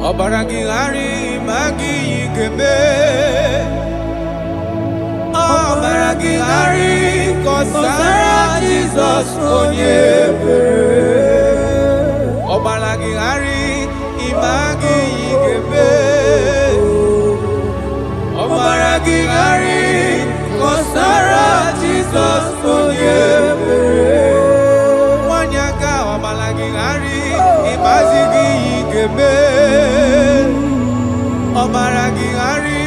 Obaragihari magi igebe. Obaragihari kosara Jesus onyebere. Obaragihari imagi igebe. Obaragihari kosara Jesus onyebere. Wanyaga obaragihari imazigi igebe. Obaragihari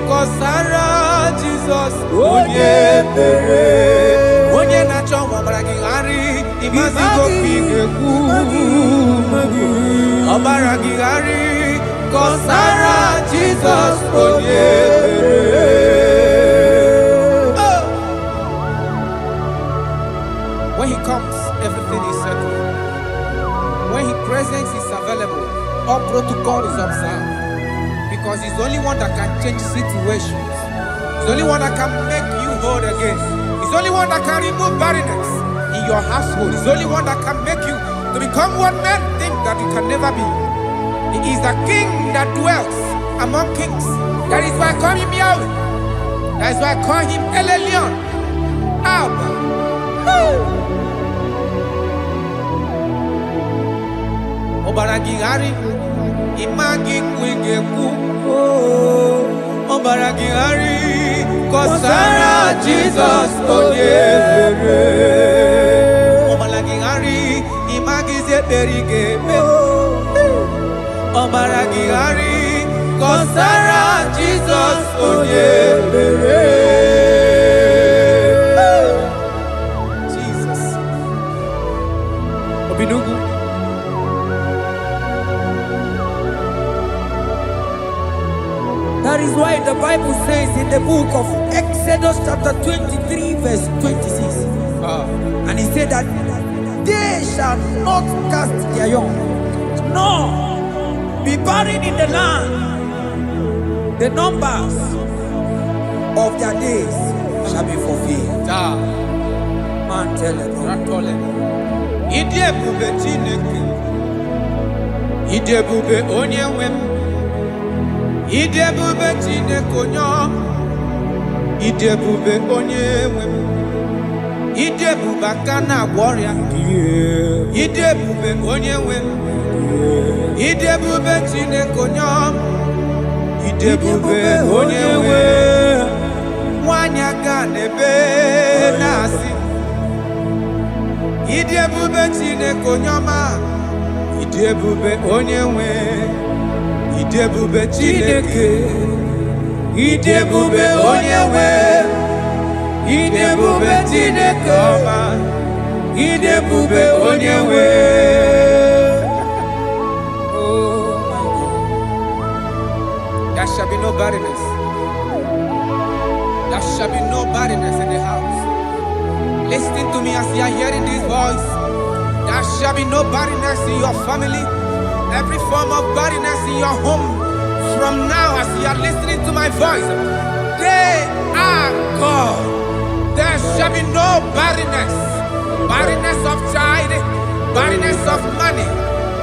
kosara Jesus onyebere. Onye nacho obaragihari imazigo pigeku. Obaragihari kosara Jesus onyebere. When he comes, everything is settled. When his presence is available, all protocol is observed. Because he's the only one that can change situations. He's the only one that can make you whole again. He's the only one that can remove barrenness in your household. He's the only one that can make you to become what men think that you can never be. He is the king that dwells among kings. That is why I call him Yahweh. That is why I call him El Elyon. Abba. Obaragihari imagi kwigeku. Obaragihari kosara Jesus onyebere. Obaragihari imagi zeberigebe. Obaragihari kosara Jesus onyebere. Jesus. Obinugu. That is why the Bible says in the book of Exodus chapter 23 verse 26. And he said that they shall not cast their young, nor be barren in the land. The numbers of their days shall be fulfilled. Man tell them. Idebube Chineke. Idebube onyenwem. Idebube Chineke onyom. Idebube onyenwem. Idebube akana warrior. Idebube onyenwem. Idebube Chineke onyom. Idebube onyenwem. Wanyaga nebe nasi. Idebube Chineke onyoma. Idebube onyenwem. Idebube Chineke. Idebube onyenwem. Idebube Chineke ọma. Idebube onyenwem. Oh my God. There shall be no barrenness. There shall be no barrenness in the house. Listen to me as you are hearing this voice. There shall be no barrenness in your family. Every form of barrenness in your home. From now, as you are listening to my voice, they are gone. There shall be no barrenness. Barrenness of child, barrenness of money.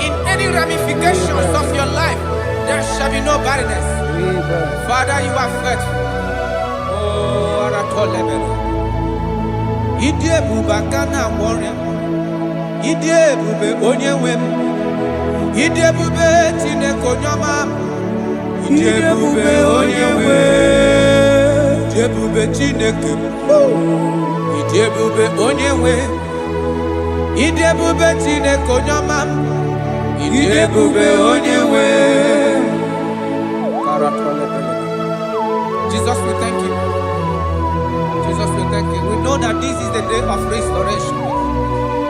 In any ramifications of your life, there shall be no barrenness. Father, you are faithful. Oh, Aratolebele. Idebube akana warrior. Idebube onyenwem. Idebube Chineke onyoma. Idebube onyenwem. Idebube Chineke. Idebube onyenwem. Idebube Chineke onyoma. Idebube onyenwem. Jesus, we thank you. Jesus, we thank you. We know that this is the day of restoration.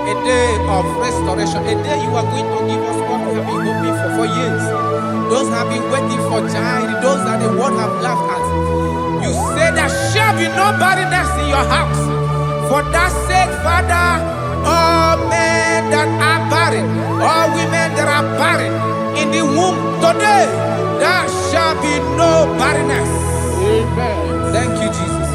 A day of restoration. A day you are going to give us what we have been hoping for years. Those have been waiting for child. Those are the ones have laughed at. You say there shall be no barrenness in your house. For that sake, Father, all men that are barren, all women that are barren in the womb today, there shall be no barrenness. Amen. Thank you, Jesus.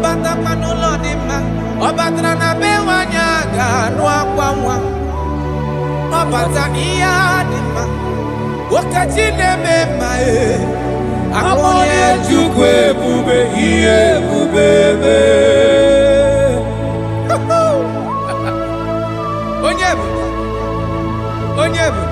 Obata Manolo di Man, Obatra na Bewanya, Ganwa Kwanwa, Obata Iya di Man, Wakachine Memae, Amone Jukwe Bube, Iye Bubebe. Onyebu, Onyebu.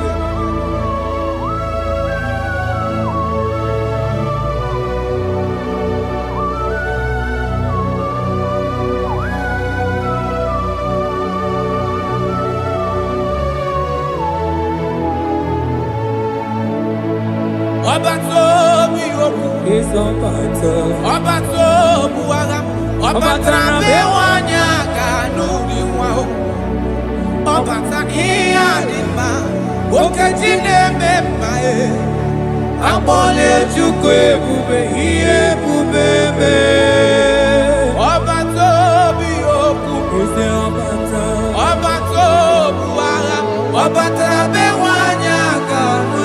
Obato biyoku is Obato. Obato buwaga Obatra bewanya kanu biwaho Obata iya dima Okajine memae Abole chukwe bube iye bubebe Obato biyoku Is Obato. Obato buwaga Obatra bewanya kanu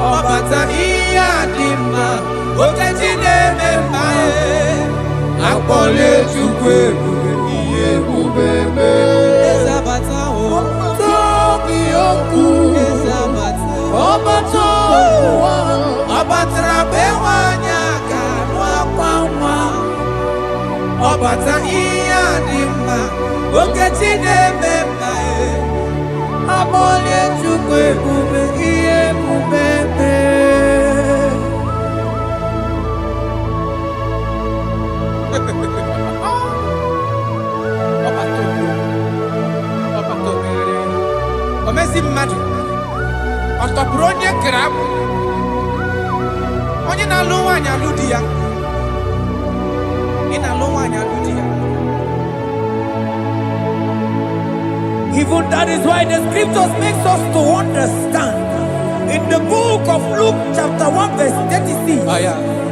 Obata iya dima Okajine memae Akpole chukwe bube iye bubebe Ezabata o Tobi oku Ezabata Obato Obatra bewanya kanwa kwanwa Obata iya dima Okajine memae Akpole chukwe bube iye bubebe Omezi mmadu Otopuru onye krab Onye na-alụ nwaanyị alụ di ya Ị na-alụ nwaanyị alụ di ya Even that is why the scriptures makes us to understand. In the book of Luke chapter 1 verse 36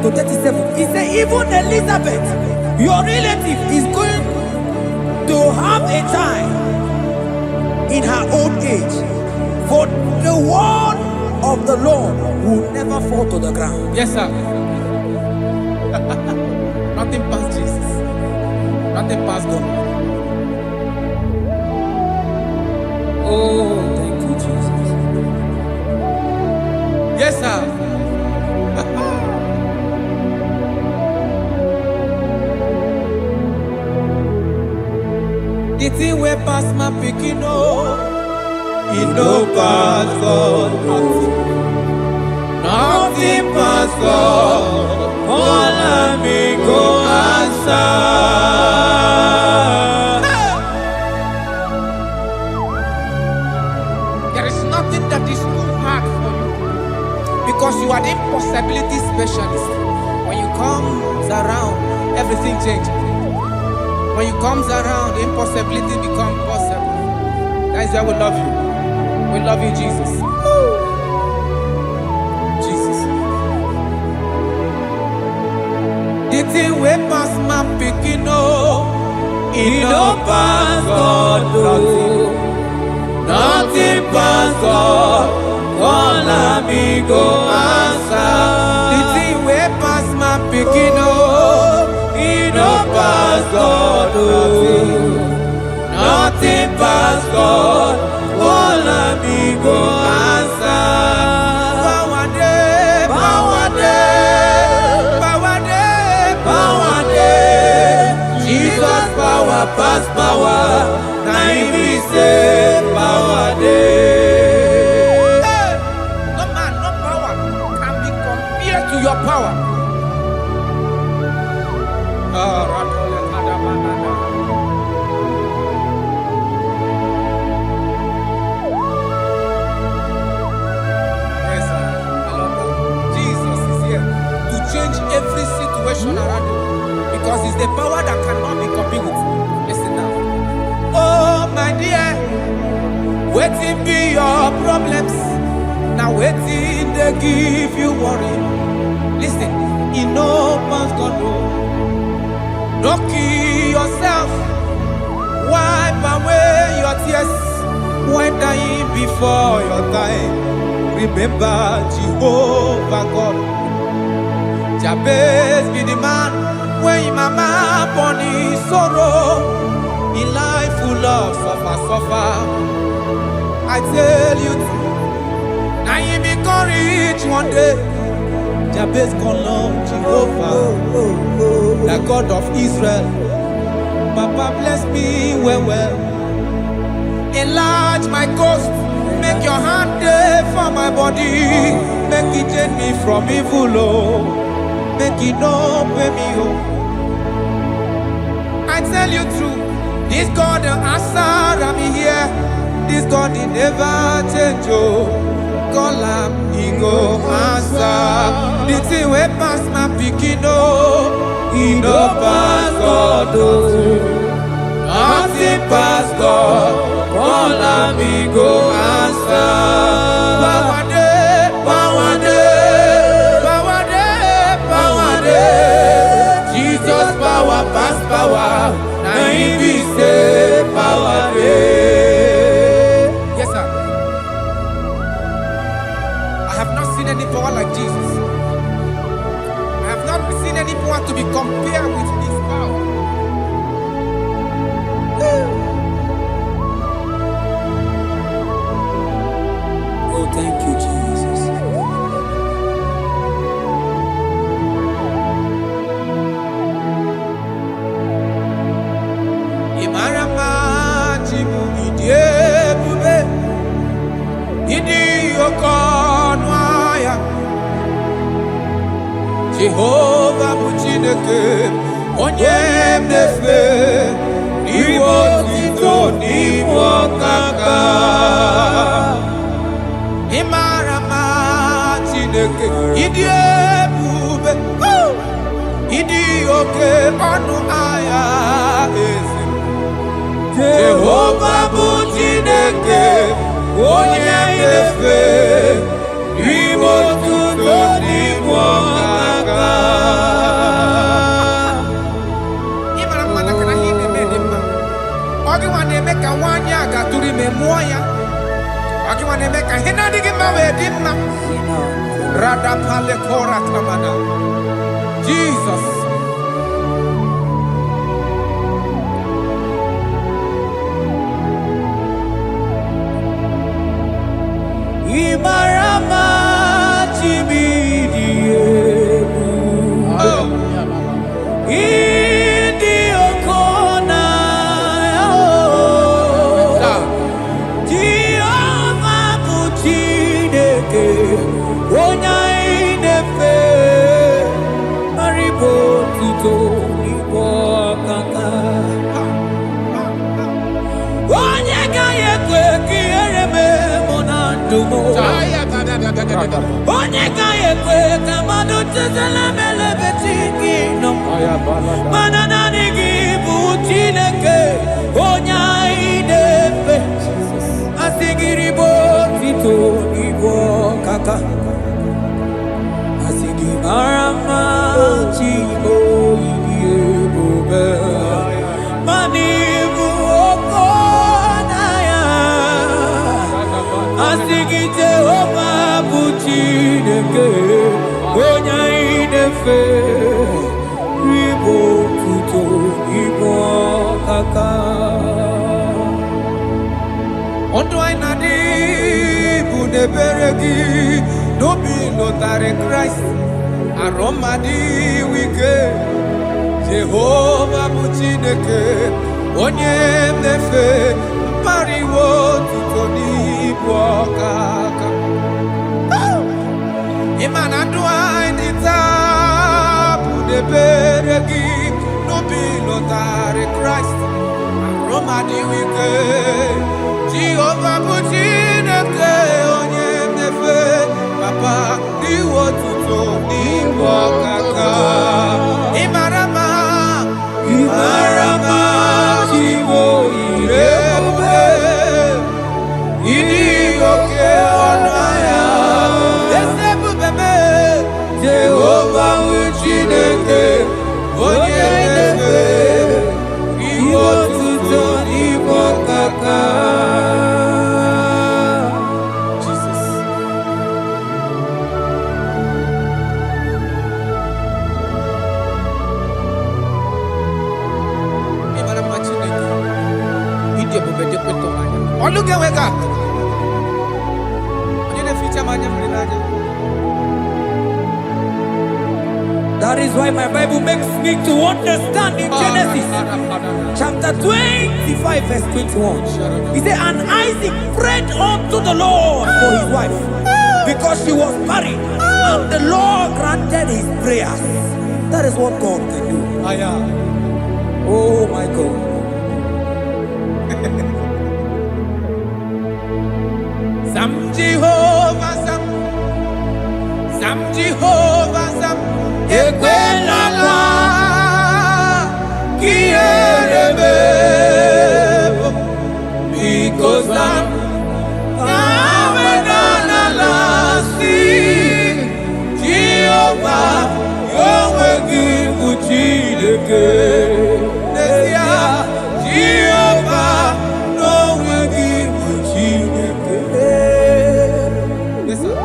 to 37, he said even Elizabeth, your relative, is going to have a child in her old age. For the word of the Lord will never fall to the ground. Yes, sir. Nothing past Jesus. Nothing past God. Oh, thank you, Jesus. Yes, sir. The thing way past my picking it no pass God. Nothing pass God. All me go answer. There is nothing that is too hard for you because you are the impossibility specialist. When you comes around, everything changes. When you comes around, the impossibility becomes possible. That is why we love you. We love you, Jesus. Jesus. The thing we pass my picking it no pass God. Nothing pass God. All me go answer. The thing we pass my picking it no pass God. Nothing pass God. All me go answer. Power day, power day, power day, power day. Jesus power pass power. Now we say power day. Hey, no man, no power can be compared to your power. Yes, sir. I love that. Jesus is here to change every situation around you because it's the power that cannot be copied with. Listen now. Oh, my dear, waiting be your problems. Now waiting they give you worry. Listen, in no man's gonna don't kill yourself. Wipe away your tears when dying before your time. Remember Jehovah God. Jabez be the man when mama born in sorrow, in life full of suffer. I tell you, now you be courage one day. Jabez gonna love Jehovah, the God of Israel. Papa bless me well. Enlarge my coast, make your hand there for my body. Make it change me from evil, oh. Make it no pay me, oh. I tell you true, this God the answer, I'm here. This God he never change, oh. Call him, he go answer. The thing way pass my picking, oh. He no pass God, oh. Nothing pass God. Call him, he go answer. Power day, power day, power day, power day. Jesus power pass power. Now he be say power day. Yes, sir. I have not seen any power like Jesus. I have not seen any power to be compared with his power. Oh, thank you, Jesus. Imarama jimu idiebube, idi okonwaya. Jehovah Muchineke, onye mnefe, iwo tito niwo kaka. Imarama Chineke, idi ebube, idi oke ọnụ aya eze. Jehovah Muchineke, onye mnefe, iwo tito niwo kaka. Imarama na kana hine medema. Ogi wane meka wanya gaturi memoya. Ogi wane meka hina digi mawe dimma. Rada pale kora tamana. Jesus. Imarama chibidiebu. Oh. Idi okona. Jehovah Muchineke, onye inefe, maribo tito nibo kaka. Onye ga-ekwe ka ihere mee mụ na ndụ m. Onye ga-ekwe ka mmadụ chezela m elebeti gị nọ. Mana naanị gị bụ Chineke, onye anyị na-efe. Asị gị ribo tito n'ibo kaka. Asị gị mara mma Chibo iyi ebube. Mana ibu okona ya. Asị gị Jehovah bụ Chineke, onye anyị na-efe. Ribo tito n'ibo kaka. Ọdụ anyị na-adị bụ n'ebere gị n'obi lụtarị Kraịst arụ mmadụ wike. Jehova bụ Chineke, onye mnefe mpariwo tuto n'ibu ọkaka. Ịma na ndụ anyị dị taa bụ n'ebere gị n'obi lụtarị Kraịst arụ mmadụ wike. Jehovah bụ Chineke, onye mnefe papa iwo tuto n'ibu ọkaka. Imarama Chibo irebube, idi oke ọnụ ahịa. Eze ebube me, Jehovah bụ Chineke, onye mnefe iwo tuto n'ibu ọkaka. That is why my Bible makes me to understand in Genesis chapter 25 verse 21. He said, and Isaac prayed unto the Lord for his wife because she was barren, and the Lord granted his prayers. That is what God can do. Oh my God. Sam Jehovah, Sam Jehovah, Sam Ekwelala Kierebe because I'm Jehovah, Yahweh Gibujideke Jehovah, Yahweh Gibujideke. Yes, sir.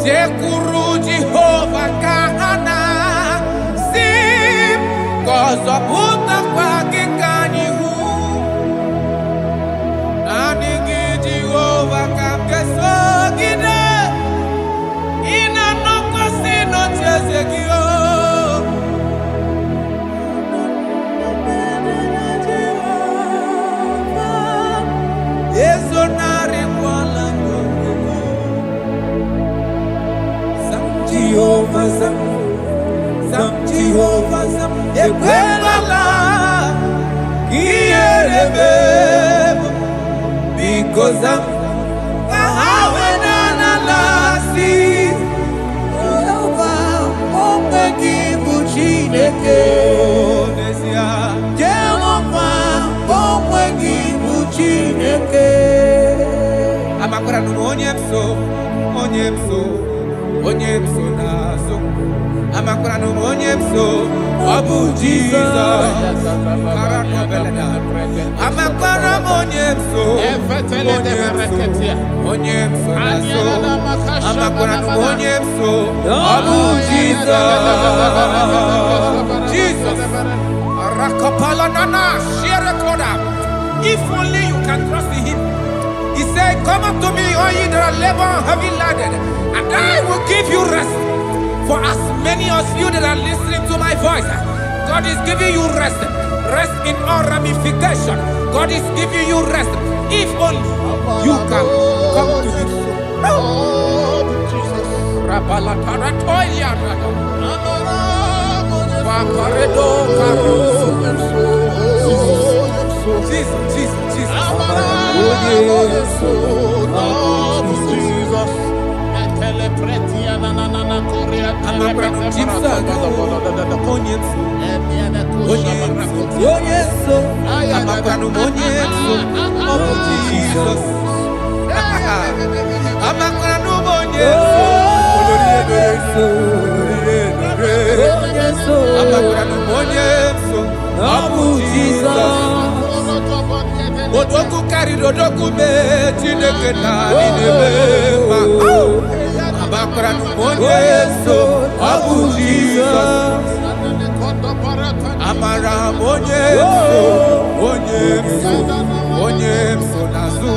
Tekuru Jehovah kahana sim kozo puta kwa kikanihu anigi Jehovah kamkeso gide ina noko sino chezekio Yeso nari mwala Jehovah, Sam Jehovah, Sam Ekwelala Kierebe because I'm Kahawenanalasi Jehovah, Omegi Buchineke Jehovah, Omegi Buchineke Amakora nuonyemso Onyemso nazo amakura no onyemso Abu Jesus amakura onyemso nazo amakura no onyemso Abu Jesus rakapala nana share koda. If only you can trust in him. He said, come up to me, all ye that are labor and heavy laden, and I will give you rest. For as many of you that are listening to my voice, God is giving you rest. Rest in all ramification. God is giving you rest. If only you can come to him. Jesus. Odoku kari odoku me Chineke na ninebeba. Abakura numonye so Abu Jesus. Amara monye so nazu.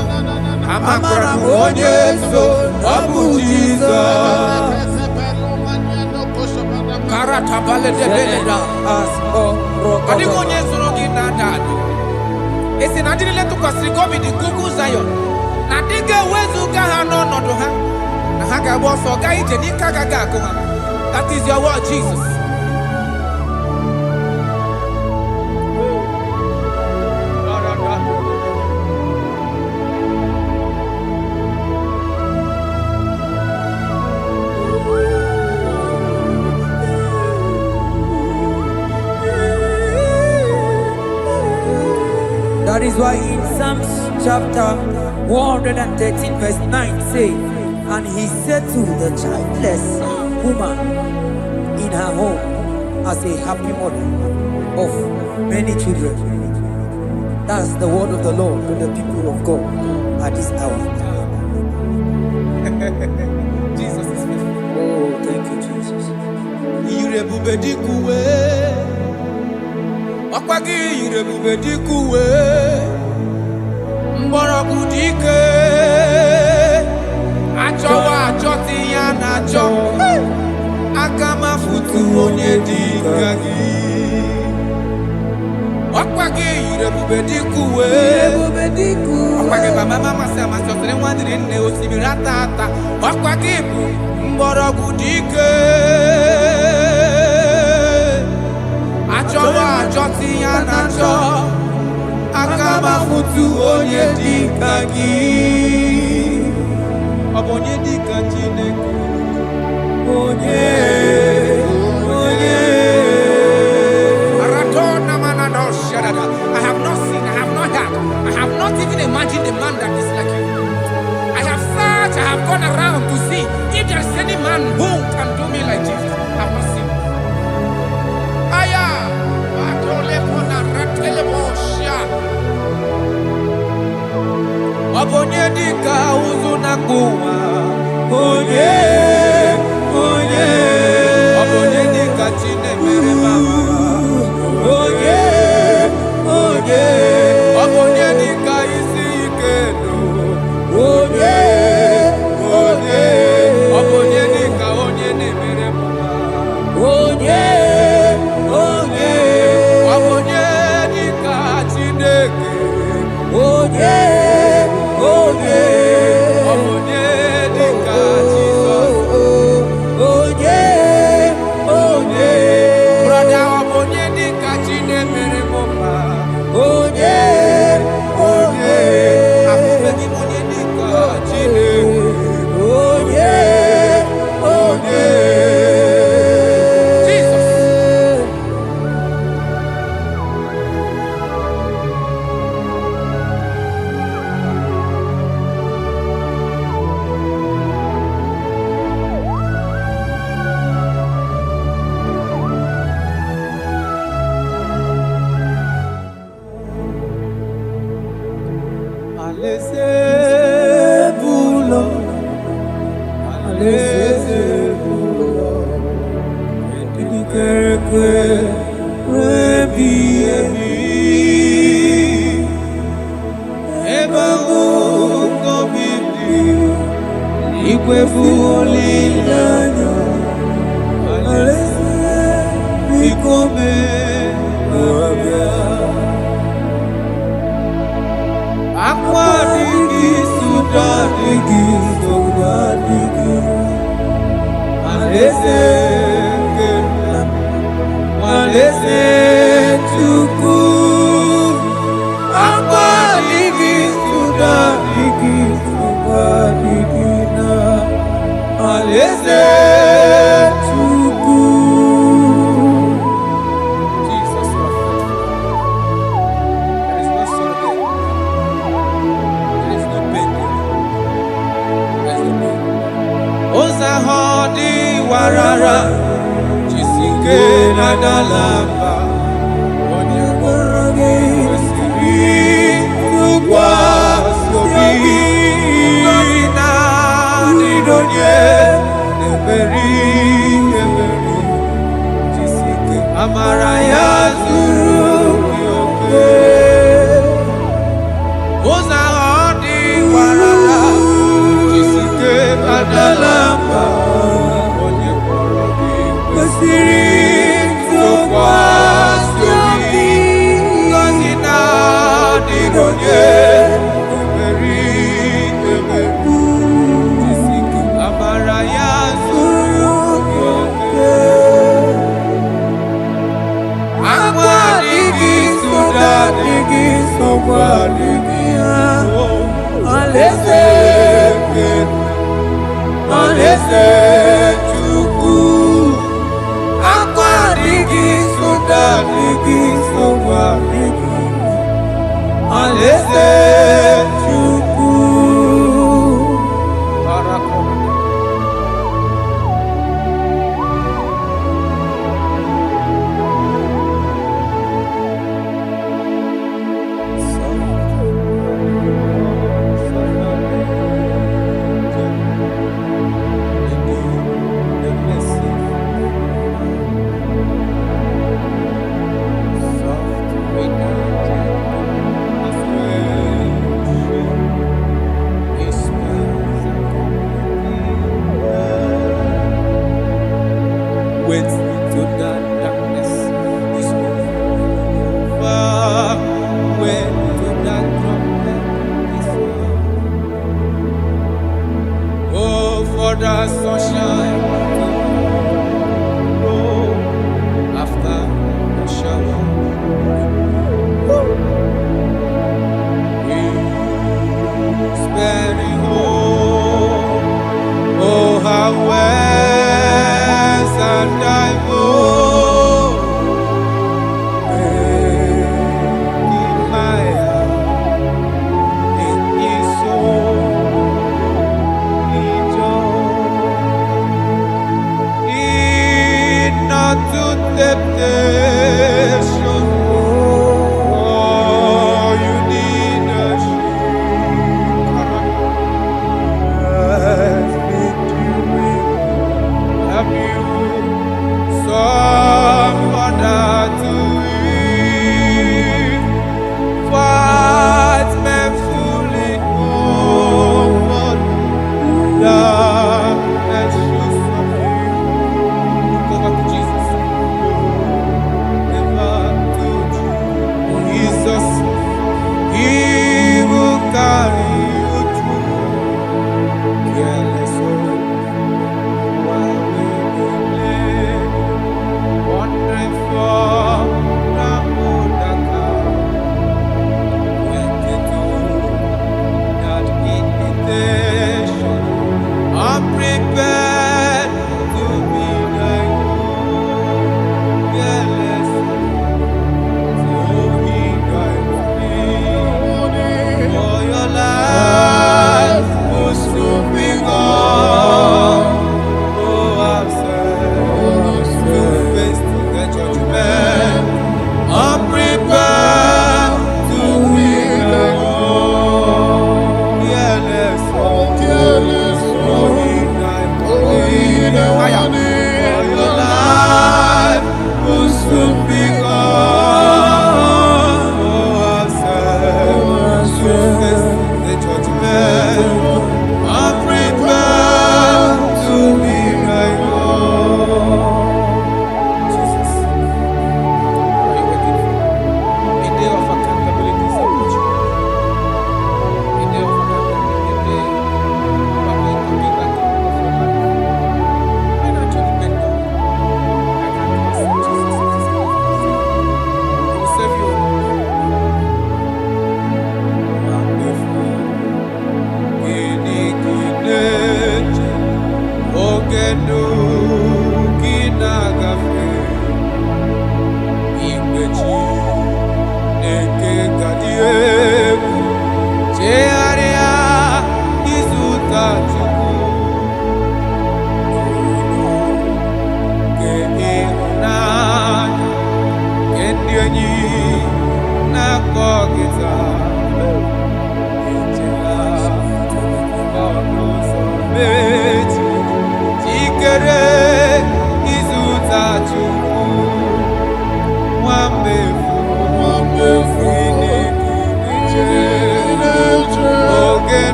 Amakura numonye so Abu Jesus. Karata bale de beleda asko. Adigonye so rogi nadado. Esi na dile tu kwa sikobi di kuku zayo. Na dige wezu gaha no nodo ha. Na haga boso ga ije ni kagaga ko ha. That is your word, Jesus. That is why in Psalms chapter 113 verse 9 say, and he said to the childless, woman in her home as a happy mother of many children. That's the word of the Lord to the people of God at this hour. Jesus is faithful. Oh, thank you, Jesus. Irebubedikuwe Okwagi irebubedikuwe Mborogu dike Achowa achoti ya na cho Akama futu onye dika gi Okwagi irebubedikuwe Okwagi mama mama masosere nwadiri nne osimirata ata Okwagi bu mborogu dike Achowa achoti ya na cho Akama futu onye dika gi Obonye dika Chineke Onye Aratona manado shadada I have not seen, I have not heard I have not even imagined a man that is like you I have searched, I have gone around to see if there is any man who can do me like Jesus. I have not seen. Aya, Atole Kona Ratele Bosha. Obonye dika uzuna kuwa. Onye. Obonye dika chine mere mama. Onye. Obonye dika isi ikeno. Onye. Obonye dika onye ne mere mama. Onye dika Chineke. Onye dika Jesus. Brother, obonye dika Chine mere mama. Afubegi monye dika Chineke. Jesus.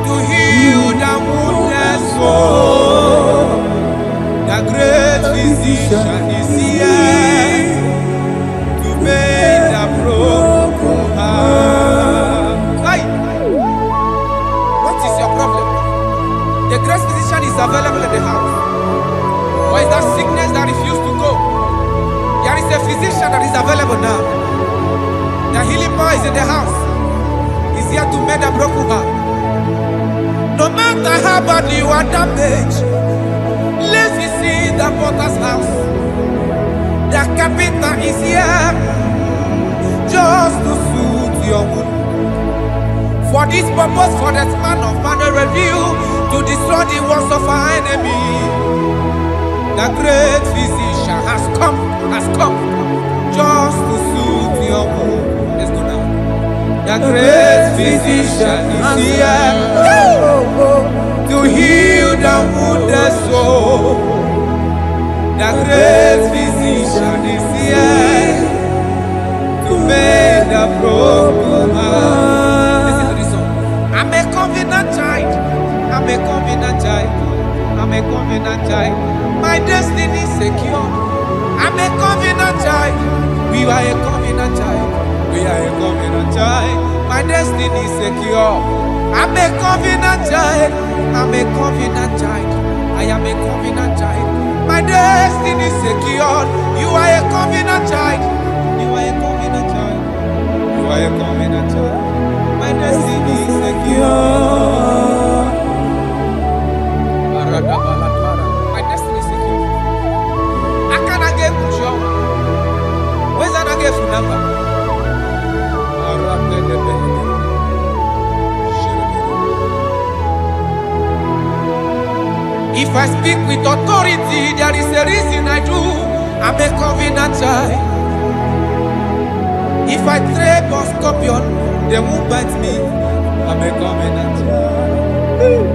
To heal the wounded soul. available in the house? Or is that sickness that refused to go? There is a physician that is available now. The healing power is in the house. He's here to mend a broken heart. No matter how badly you are damaged, let's visit the potter's house. The carpenter is here just to soothe your wound. For this purpose, for the Son of Man a review to destroy the works of our enemy. The great physician has come just to soothe your wound. Let's go now. The great physician is here to heal the wounded soul. The great physician is here to make the broken heart. Listen to this song. I'm a covenant child. I'm a covenant child. I'm a covenant child. My destiny is secure. I'm a covenant child. We are a covenant child. We are a covenant child. My destiny is secure. I'm a covenant child. I'm a covenant child. I am a covenant child. My destiny is secured. You are a covenant child. You are a covenant child. You are a covenant child. My destiny is secure. My destiny is secure. I cannot get you. Where's that I get your number? If I speak with authority, there is a reason I do. I'm a covenant child. If I tread on scorpion, they won't bite me. I'm a covenant child.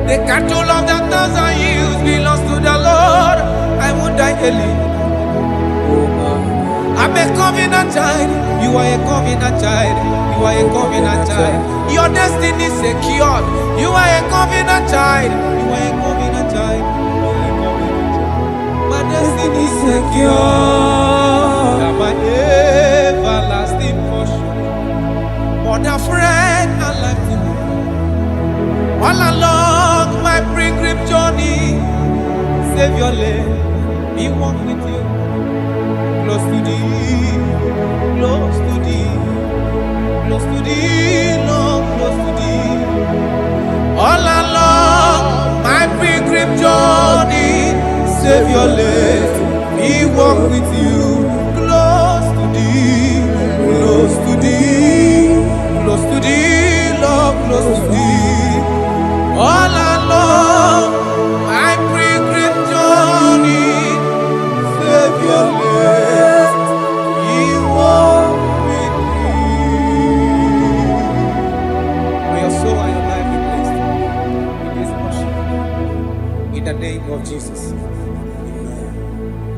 The cattle of the 1,000 years belongs to the Lord. I won't die early. I'm a covenant child. You are a covenant child. You are a covenant child. Your destiny is secured. You are a covenant child. You are a covenant child. You are a covenant child. My destiny is secure. I'm my everlasting portion. More than friend and life to me. All along my pilgrim journey, Savior, let me walk with you. Close to thee, close to thee, close to thee, Lord, close to thee. All along my pilgrim journey, Savior, let me walk with you. Close to thee, close to thee, close to thee, Lord, close to thee. All along my pilgrim journey, Savior, let me walk with you. May your soul and your life be blessed in this worship. In the name of Jesus.